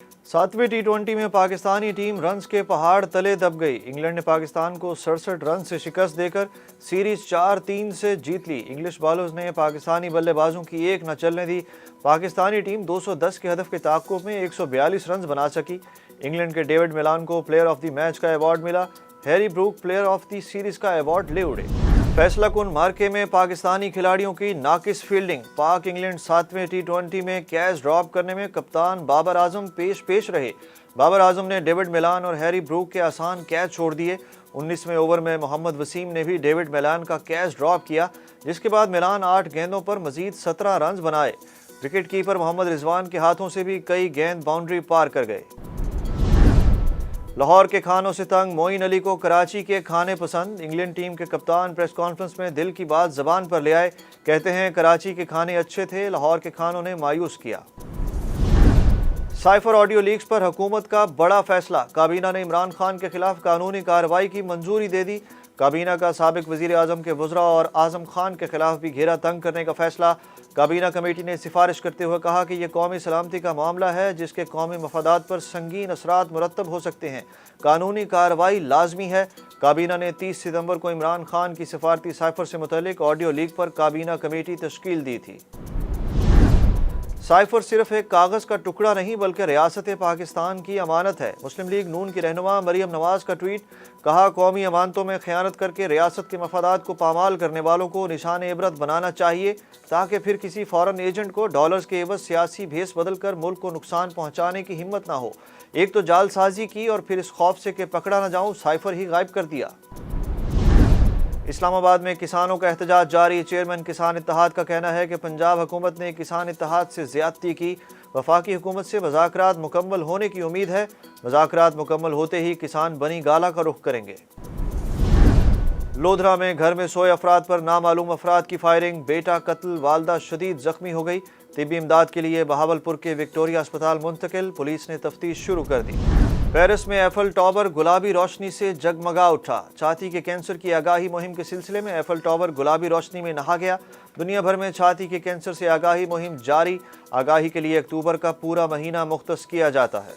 सातवें टी20 में Pakistani team runs के पहाड़ तले दब गई। इंग्लैंड ने पाकिस्तान को 67 रन से शिकस्त देकर सीरीज 4-3 से जीत ली। इंग्लिश बॉलर्स ने पाकिस्तानी बल्लेबाजों की एक न चलने दी। पाकिस्तानी टीम 210 के हदफ के ताक़ुब में 142 रन बना सकी। इंग्लैंड के डेविड मिलान को प्लेयर ऑफ द मैच का अवार्ड मिला। Harry Brook player of the series का अवार्ड ले उड़े। फैसला कुन मार्के में पाकिस्तानी खिलाड़ियों की नाकिस फील्डिंग। पाक इंग्लैंड 7वें टी20 में कैच ड्रॉप करने में कप्तान बाबर आजम पेश रहे। बाबर आजम ने डेविड मिलान और हैरी ब्रूक के आसान कैच छोड़ दिए। 19वें ओवर में मोहम्मद वसीम ने भी डेविड मिलान का कैच ड्रॉप किया, जिसके बाद मिलान 8 गेंदों पर मजीद 17 रन बनाए। विकेट कीपर मोहम्मद रिजवान के हाथों से भी कई गेंद बाउंड्री पार कर गए। लाहौर के खानों से तंग मोइन अली को कराची के खाने पसंद। इंग्लैंड टीम के कप्तान प्रेस कॉन्फ्रेंस में दिल की बात जबान पर ले आए। कहते हैं कराची के खाने अच्छे थे, लाहौर के खानों ने मायूस किया। साइफर ऑडियो लीक्स पर हुकूमत का बड़ा फैसला। काबीना ने इमरान खान के खिलाफ कानूनी कार्रवाई की मंजूरी दे दी। काबीना का साबिक वजीर आजम के वज़रा और आजम खान के खिलाफ भी घेरा तंग करने का फैसला। काबीना कमेटी ने सिफारिश करते हुए कहा कि यह कौमी सलामती का मामला है जिसके कौमी मफादात पर संगीन असरात मुरतब हो सकते हैं। कानूनी कार्रवाई लाजमी है। काबीना ने 30 सितंबर को इमरान खान की सिफारती साइफर से मुतल्लिक ऑडियो लीक पर काबीना कमेटी तश्कील दी थी। साइफर सिर्फ एक कागज़ का टुकड़ा नहीं बल्कि रियासत पाकिस्तान की अमानत है। मुस्लिम लीग नून की रहनुमा मरियम नवाज का ट्वीट। कहा, कौमी अमानतों में खयानत करके रियासत के मफादात को पामाल करने वालों को निशान इबरत बनाना चाहिए, ताकि फिर किसी फॉरेन एजेंट को डॉलर्स के एवज सियासी भेस बदल कर मुल्क को नुकसान पहुंचाने की हिम्मत ना हो। एक तो जालसाजी की और फिर इस खौफ से कि पकड़ा ना जाऊं साइफर ही गायब कर दिया। इस्लामाबाद में किसानों का एहतजाज जारी। चेयरमैन किसान इत्तेहाद का कहना है कि पंजाब हुकूमत ने किसान इत्तेहाद से ज्यादती की। वफाकी हुकूमत से मुज़ाकरात मुकम्मल होने की उम्मीद है। मुज़ाकरात मुकम्मल होते ही किसान बनी गाला का रुख करेंगे। लोधरा में घर में सोए अफराद पर नामालूम अफराद की फायरिंग। बेटा कत्ल, वालदा शदीद जख्मी हो गई। तिब्बी इमदाद के लिए बहावलपुर के विक्टोरिया अस्पताल मुंतकिल। पुलिस ने तफ्तीश शुरू कर दी। पेरिस में एफल टावर गुलाबी रोशनी से जगमगा उठा। छाती के कैंसर की आगाही मुहिम के सिलसिले में एफल टावर गुलाबी रोशनी में नहा गया। दुनिया भर में छाती के कैंसर से आगाही मुहिम जारी। आगाही के लिए अक्टूबर का पूरा महीना मुख्तस किया जाता है।